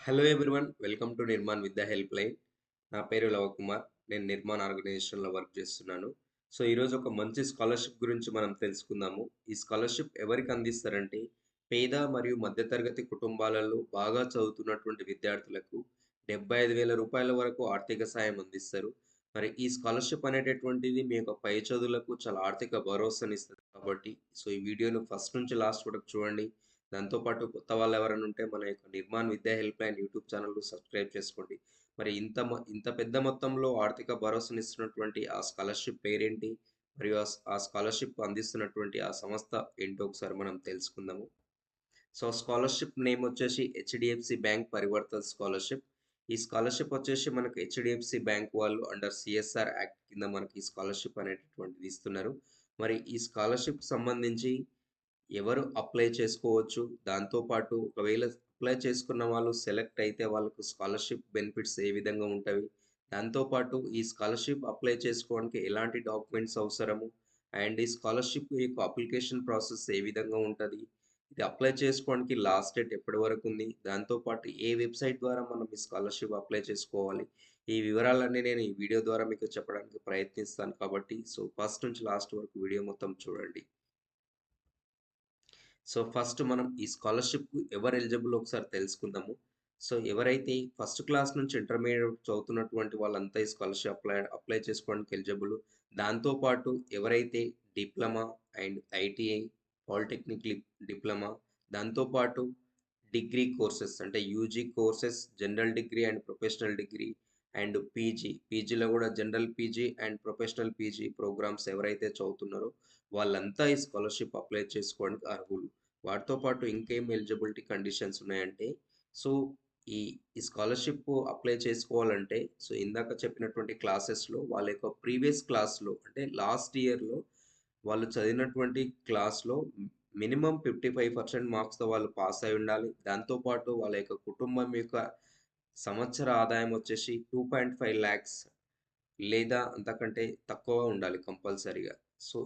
Hello everyone, welcome to Nirman విద్యా help line. నా పేరు లవకుమార్. నేను నిర్మాణ్ ఆర్గనైజేషన్లో వర్క్ చేస్తున్నాను. సో ఈరోజు ఒక మంచి స్కాలర్షిప్ గురించి మనం తెలుసుకుందాము. ఈ స్కాలర్షిప్ ఎవరికి అందిస్తారంటే పేద మరియు మధ్యతరగతి కుటుంబాలలో బాగా చదువుతున్నటువంటి విద్యార్థులకు 75,000 రూపాయల వరకు ఆర్థిక సాయం అందిస్తారు. మరి ఈ స్కాలర్షిప్ అనేటటువంటిది మీ యొక్క పై చదువులకు చాలా ఆర్థిక భరోసానిస్తుంది కాబట్టి ఈ వీడియోను ఫస్ట్ నుంచి లాస్ట్ వరకు చూడండి. దాంతో పాటు కొత్త వాళ్ళు ఎవరైనా ఉంటే మన యొక్క నిర్మాణ్ విద్యా help line YouTube channel subscribe చేసుకోండి. మరి ఇంత పెద్ద మొత్తంలో ఆర్థిక భరోసానిస్తున్నటువంటి ఆ స్కాలర్షిప్ పేరేంటి? మరియు ఆ స్కాలర్షిప్ అందిస్తున్నటువంటి ఆ సంస్థ ఏంటో ఒకసారి మనం తెలుసుకుందాము. సో స్కాలర్షిప్ నేమ్ వచ్చేసి హెచ్డిఎఫ్సి బ్యాంక్ పరివర్తన్ స్కాలర్షిప్. ఈ స్కాలర్షిప్ వచ్చేసి మనకు హెచ్డిఎఫ్సి బ్యాంక్ వాళ్ళు అండర్ సిఎస్ఆర్ యాక్ట్ కింద మనకి ఈ స్కాలర్షిప్ అనేటటువంటిది ఇస్తున్నారు. మరి ఈ స్కాలర్షిప్ సంబంధించి ఎవరు అప్లై చేసుకోవచ్చు? దాంతో పాటు ఒకవేళ అప్లై చేసుకున్న వాళ్ళు సెలెక్ట్ అయితే వాళ్ళకు స్కాలర్‌షిప్ బెనిఫిట్స్ ఏ విధంగా ఉంటవి? దాంతో పాటు ఈ స్కాలర్‌షిప్ అప్లై చేసుకోవడానికి ఎలాంటి డాక్యుమెంట్స్ అవసరము? అండ్ ఈ స్కాలర్‌షిప్ యొక్క అప్లికేషన్ ప్రాసెస్ ఏ విధంగా ఉంటది? ఇది అప్లై చేసుకోవడానికి లాస్ట్ డేట్ ఎప్పటి వరకు ఉంది? దాంతో పాటు ఏ వెబ్‌సైట్ ద్వారా మనం ఈ స్కాలర్‌షిప్ అప్లై చేసుకోవాలి? ఈ వివరాలన్నీ నేను ఈ వీడియో ద్వారా మీకు చెప్పడానికి ప్రయత్నిస్తాను కాబట్టి ఫస్ట్ నుంచి లాస్ట్ వరకు వీడియో మొత్తం చూడండి. ఫస్ట్ మనం ఈ స్కాలర్‌షిప్‌కు ఎవరు ఎలిజిబుల్ ఒకసారి తెలుసుకుందాము. ఎవరైతే ఫస్ట్ క్లాస్ నుంచి ఇంటర్మీడియేట్ చదువుతున్నటువంటి వాళ్ళంతా ఈ స్కాలర్‌షిప్ అప్లై చేసుకోవడానికి ఎలిజిబుల్. దాంతో పాటు ఎవరైతే diploma and ITI, polytechnic diploma, దాంతో పాటు డిగ్రీ కోర్సెస్ అంటే UG courses, general degree and professional degree and పీజీలో కూడా general PG and professional PG programmes ఎవరైతే చదువుతున్నారో వాళ్ళంతా ఈ స్కాలర్‌షిప్ అప్లై చేసుకోవడానికి అర్హులు. వాటితో పాటు ఇంకేం ఎలిజిబిలిటీ కండిషన్స్ ఉన్నాయంటే, సో, ఈ ఈ స్కాలర్‌షిప్ అప్లై చేసుకోవాలంటే, ఇందాక చెప్పినటువంటి క్లాసెస్‌లో వాళ్ళ యొక్క ప్రీవియస్ క్లాస్‌లో అంటే లాస్ట్ ఇయర్‌లో వాళ్ళు చదివినటువంటి క్లాస్‌లో మినిమమ్ 55% మార్క్స్‌తో వాళ్ళు పాస్ అయి ఉండాలి. దాంతో పాటు వాళ్ళ యొక్క కుటుంబం యొక్క సంవత్సర ఆదాయం వచ్చేసి 2.5 లాక్స్ లేదా అంతకంటే తక్కువ ఉండాలి కంపల్సరీగా.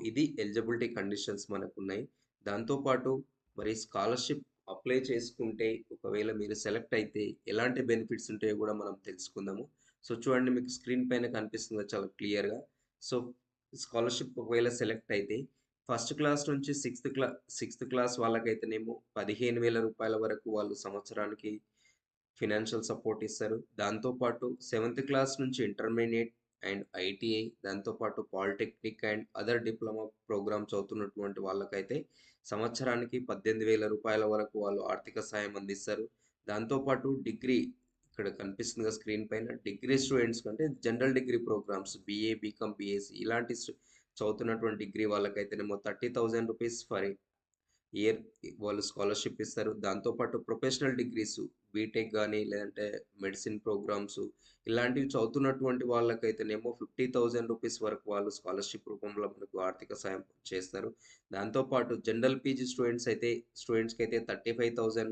ఇది ఎలిజిబిలిటీ కండిషన్స్ మనకున్నాయి. దాంతో పాటు మరి స్కాలర్‌షిప్ అప్లై చేసుకుంటే ఒకవేళ మీరు సెలెక్ట్ అయితే ఎలాంటి బెనిఫిట్స్ ఉంటాయో గూడా మనం తెలుసుకుందాము. చూడండి, మీకు స్క్రీన్ పైన కనిపిస్తుంది కదా చాలా క్లియర్‌గా. సో, స్కాలర్‌షిప్ ఒకవేళ సెలెక్ట్ అయితే ఫస్ట్ క్లాస్ నుంచి సిక్స్త్ క్లాస్ వాళ్ళకైతేనేమో రూ. 15,000 వరకు వాళ్ళు సంవత్సరానికి ఫినాన్షియల్ సపోర్ట్ ఇస్తారు. దాంతో పాటు సెవెంత్ క్లాస్ నుంచి ఇంటర్మీడియేట్ అండ్ ఐటీఐ, దాంతో పాటు polytechnic and other diploma programmes చదువుతున్నటువంటి వాళ్ళకైతే సంవత్సరానికి రూ. 18,000 వరకు వాళ్ళు ఆర్థిక సాయం అందిస్తారు. దాంతో పాటు డిగ్రీ, ఇక్కడ కనిపిస్తుంది కదా స్క్రీన్ పైన, డిగ్రీ స్టూడెంట్స్ కంటే general degree programs BA, BCom, BSc ఇలాంటి చదువుతున్నటువంటి డిగ్రీ వాళ్ళకైతేనేమో రూ. 30,000 ఫర్ ఇయర్ వాళ్ళు స్కాలర్‌షిప్ ఇస్తారు. దాంతో పాటు ప్రొఫెషనల్ డిగ్రీస్ బీటెక్ గాని, లేదంటే మెడిసిన్ ప్రోగ్రామ్స్ ఇలాంటివి చదువుతున్నటువంటి వాళ్ళకైతేనేమో రూ. 50,000 వరకు వాళ్ళు స్కాలర్‌షిప్ రూపంలో మనకు ఆర్థిక సాయం చేస్తారు. దాంతో పాటు జనరల్ పీజీ స్టూడెంట్స్‌కైతే రూ. 35,000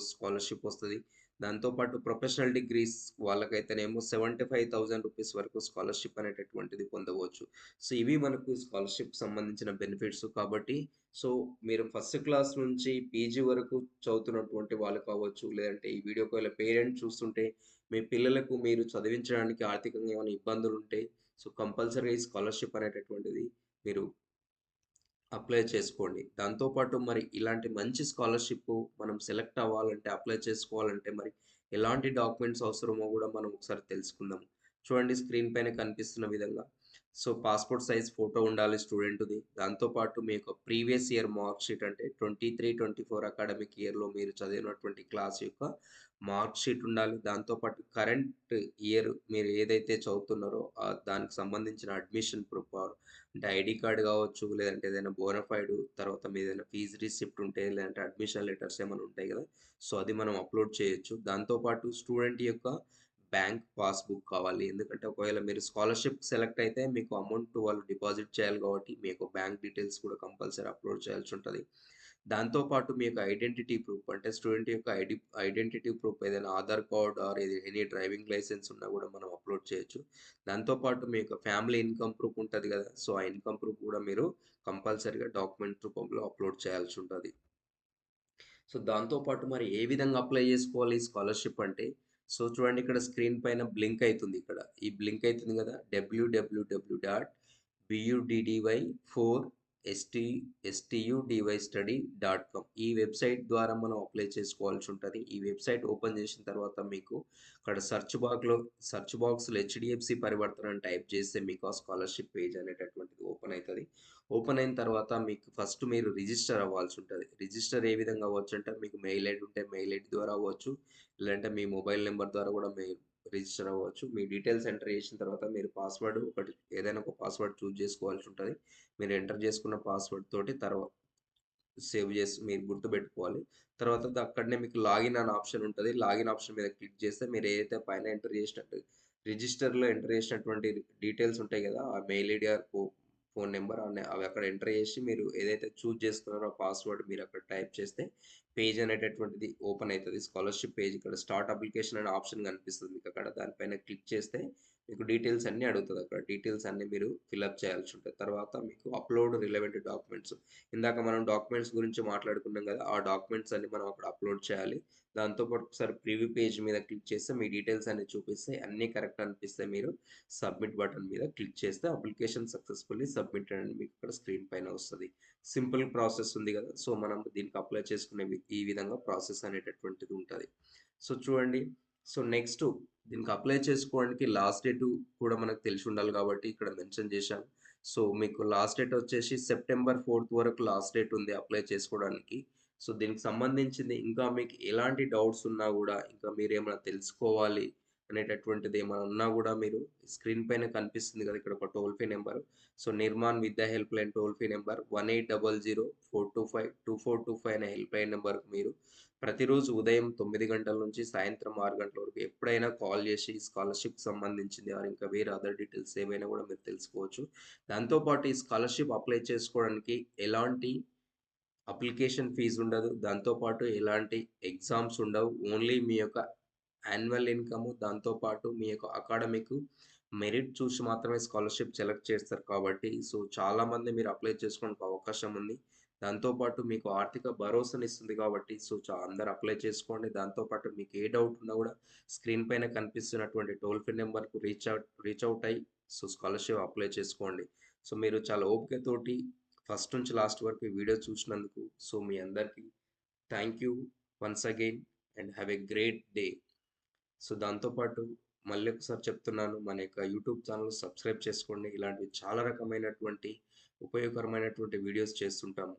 స్కాలర్‌షిప్ వస్తది. దాంతో పాటు ప్రొఫెషనల్ డిగ్రీస్ వాళ్ళకైతేనేమో రూ. 75,000 వరకు స్కాలర్‌షిప్ అనేటటువంటిది పొందవచ్చు. ఇవి మనకు స్కాలర్‌షిప్ సంబంధించిన బెనిఫిట్స్ కాబట్టి సో, మీరు ఫస్ట్ క్లాస్ నుంచి పీజీ వరకు చదువుతున్నటువంటి వాళ్ళు కావచ్చు, లేదంటే ఈ వీడియో ఒకవేళ పేరెంట్స్ చూస్తుంటే, మీ పిల్లలకు మీరు చదివించడానికి ఆర్థికంగా ఏమైనా ఇబ్బందులుంటే, కంపల్సరీగా ఈ స్కాలర్‌షిప్ అనేటటువంటిది మీరు అప్లై చేసుకోండి. దాంతో పాటు మరి ఇలాంటి మంచి స్కాలర్‌షిప్ మనం సెలెక్ట్ అవ్వాలంటే, అప్లై చేసుకోవాలంటే మరి ఎలాంటి డాక్యుమెంట్స్ అవసరమో గూడా మనం ఒకసారి తెలుసుకుందాం. చూడండి, స్క్రీన్ పైన కనిపిస్తున్న విధంగా. పాస్‌పోర్ట్ సైజ్ ఫోటో ఉండాలి స్టూడెంట్‌ది. దాంతో పాటు మీ యొక్క ప్రీవియస్ ఇయర్ మార్క్ షీట్ అంటే 23, 24 అకాడమిక్ ఇయర్‌లో మీరు చదివినటువంటి క్లాస్ యొక్క మార్క్ షీట్ ఉండాలి. దాంతో పాటు కరెంట్ ఇయర్ మీరు ఏదైతే చదువుతున్నారో దానికి సంబంధించిన అడ్మిషన్ ప్రూఫ్ అంటే ఐడీ కార్డ్ కావచ్చు, లేదంటే ఏదైనా బోనాఫైడ్, తర్వాత మీదేదైనా ఫీజ్ రిసిప్ట్ ఉంటే, లేదంటే అడ్మిషన్ లెటర్స్ ఏమైనా ఉంటాయి కదా! అది మనం అప్‌లోడ్ చేయొచ్చు. దాంతో పాటు స్టూడెంట్ యొక్క బ్యాంక్ పాస్‌బుక్ కావాలి. ఎందుకంటే ఒకవేళ మీరు స్కాలర్‌షిప్ సెలెక్ట్ అయితే మీకు అమౌంట్ వాళ్ళు డిపాజిట్ చేయాలి కాబట్టి, మీ యొక్క బ్యాంక్ డీటెయిల్స్ కూడా కంపల్సరీ అప్‌లోడ్ చేయాల్సి ఉంటది. దాంతో పాటు మీ యొక్క ఐడెంటిటీ ప్రూఫ్ అంటే స్టూడెంట్ యొక్క ఐడెంటిటీ ప్రూఫ్ ఏదైనా Aadhaar card or any driving licence ఉన్నా కూడా మనం అప్‌లోడ్ చేయొచ్చు. దాంతో పాటు మీ యొక్క ఫ్యామిలీ ఇన్‌కమ్ ప్రూఫ్ ఉంటది కదా! ఆ ఇన్‌కమ్ ప్రూఫ్ కూడా మీరు కంపల్సరీగా డాక్యుమెంట్ రూపంలో అప్‌లోడ్ చేయాల్సి ఉంటది. సో, దాంతో పాటు మరి ఏ విధంగా అప్లై జేసుకోవాలి ఈ స్కాలర్‌షిప్ అంటే, సో, చూడండి ఇక్కడ స్క్రీన్ పైన బ్లింక్ అయితుంది ఇక్కడ. ఈ బ్లింక్ అయితుంది గదా! www.budy4studystudy.com ఈ వెబ్‌సైట్ ద్వారా మనం అప్లై చేసుకోవాల్సి ఉంటది. ఈ వెబ్‌సైట్ ఓపెన్ చేసిన తర్వాత మీకు అక్కడ సెర్చ్ బాక్స్‌లో హెచ్‌డీఎఫ్‌సీ పరివర్తన అని టైప్ చేస్తే మీకు ఆ స్కాలర్‌షిప్ పేజ్ అనేటటువంటిది ఓపెన్ అయితది. ఓపెన్ అయిన తర్వాత మీకు ఫస్ట్ మీరు రిజిస్టర్ అవ్వాల్సి ఉంటది. రిజిస్టర్ ఏ విధంగా అవ్వచ్చంటే మీకు మెయిల్ ఐడీ ఉంటే మెయిల్ ఐడీ ద్వారా అవ్వచ్చు. లేదంటే మీ మొబైల్ నంబర్ ద్వారా కూడా మీరు రిజిస్టర్ అవ్వచ్చు. మీ డీటెయిల్స్ ఎంటర్ చేసిన తర్వాత మీరు పాస్వర్డ్ ఒకటి ఏదైనా ఒక పాస్వర్డ్ చూజ్ చేసుకోవాల్సి ఉంటది. మీరు ఎంటర్ చేసుకున్న పాస్వర్డ్ తోటి సేవ్ చేసి మీరు గుర్తుపెట్టుకోవాలి. తర్వాత అక్కడనే మీకు లాగిన్ అనే ఆప్షన్ ఉంటది. లాగిన్ ఆప్షన్ మీద క్లిక్ చేస్తే మీరు ఏదైతే పైన రిజిస్టర్‌లో ఎంటర్ చేసినటువంటి డీటెయిల్స్ ఉంటాయి కదా! ఆ mail ID or phone number అవి అక్కడ ఎంటర్ చేసి మీరు ఏదైతే చూజ్ చేసుకున్నారో ఆ పాస్వర్డ్ మీరు అక్కడ టైప్ చేస్తే పేజ్ అనేటటువంటిది ఓపెన్ అయితది. స్కాలర్‌షిప్ పేజ్ ఇక్కడ స్టార్ట్ అప్లికేషన్ అనే ఆప్షన్ కనిపిస్తది మీకక్కడ. దానిపైన క్లిక్ చేస్తే మీకు డీటెయిల్స్ అన్నీ అడుగుతది అక్కడ. డీటెయిల్స్ అన్నీ మీరు ఫిలప్ చేయాల్సి ఉంటది. తర్వాత మీకు అప్‌లోడ్ రిలవెంట్ డాక్యుమెంట్స్ ఇందాక మనం డాక్యుమెంట్స్ గురించి మాట్లాడుకున్నాం కదా! ఆ డాక్యుమెంట్స్ అన్నీ మనం అక్కడ అప్‌లోడ్ చేయాలి. దాంతో పాటు ఒకసారి ప్రివ్యూ పేజ్ మీద క్లిక్ చేస్తే మీ డీటెయిల్స్ అన్నీ చూపిస్తాయి. అన్నీ కరెక్ట్ అనిపిస్తే మీరు సబ్మిట్ బటన్ మీద క్లిక్ చేస్తే అప్లికేషన్ సక్సెస్‌ఫుల్లీ సబ్మిటెడ్ అని మీకు ఇక్కడ స్క్రీన్ పైన వస్తది. సింపుల్ ప్రాసెస్ ఉంది కదా! సో, మనం దీనికి అప్లై చేసుకునే ఈ విధంగా ప్రాసెస్ అనేటటువంటిది ఉంటది. సో, చూడండి. సో, నెక్స్ట్ దీనికి అప్లై చేసుకోవడానికి లాస్ట్ డేట్ కూడా మనకు తెలిసి ఉండాలి కాబట్టి ఇక్కడ మెన్షన్ చేశాను. సో, మీకు లాస్ట్ డేట్ వచ్చేసి సెప్టెంబర్ 4 వరకు లాస్ట్ డేట్ ఉంది అప్లై చేసుకోవడానికి. సో, దీనికి సంబంధించింది ఇంకా మీకు ఎలాంటి డౌట్స్ ఉన్నా గూడా, ఇంకా మీరేమైనా తెలుసుకోవాలి అనేటటువంటిది ఏమైనా ఉన్నా గూడా మీరు స్క్రీన్ పైన కనిపిస్తుంది గదా! ఇక్కడ ఒక toll free number. So, Nirman Vidya helpline toll free number 1800 425 2425 అనే హెల్ప్‌లైన్ నంబర్‌కి మీరు ప్రతిరోజు ఉదయం 9 గంటల నుంచి సాయంత్రం 6 గంటల వరకు ఎప్పుడైనా కాల్ చేసి స్కాలర్‌షిప్‌కి సంబంధించింది ఆర్ ఇంకా వేరే అదర్ డీటెయిల్స్ ఏవైనా గూడా మీరు తెలుసుకోవచ్చు. దాంతో పాటు ఈ స్కాలర్‌షిప్ అప్లై చేసుకోవడానికి ఎలాంటి అప్లికేషన్ ఫీజ్ ఉండదు. దాంతో పాటు ఎలాంటి ఎగ్జామ్స్ ఉండవు. ఓన్లీ మీ యొక్క యాన్యువల్ ఇన్‌కమ్ దాంతో పాటు మీ యొక్క అకాడమిక్ మెరిట్ చూసి మాత్రమే స్కాలర్‌షిప్ సెలెక్ట్ చేస్తారు కాబట్టి, సో, చాలామంది మీరు అప్లై చేసుకోవడానికి అవకాశం ఉంది. దాంతో పాటు మీకు ఆర్థిక భరోసానిస్తుంది కాబట్టి, సో, అందరూ అప్లై చేసుకోండి. దాంతో పాటు మీకు ఏ డౌట్ ఉన్నా కూడా స్క్రీన్ పైన కనిపిస్తున్నటువంటి టోల్ ఫ్రీ నంబర్‌కు రీచ్ ఔట్ అయ్యి సో, స్కాలర్‌షిప్ అప్లై చేసుకోండి. సో, మీరు చాలా ఓపికతోటి ఫస్ట్ నుంచి లాస్ట్ వరకు ఈ వీడియో చూసినందుకు సో, మీ అందరికీ thank you once again and have a great day. So, దాంతో పాటు మళ్ళీ ఒకసారి చెప్తున్నాను. మన యొక్క యూట్యూబ్ ఛానెల్ సబ్స్క్రైబ్ చేసుకోండి. ఇలాంటివి చాలా రకమైనటువంటి ఉపయోగకరమైనటువంటి వీడియోస్ చేస్తుంటాము.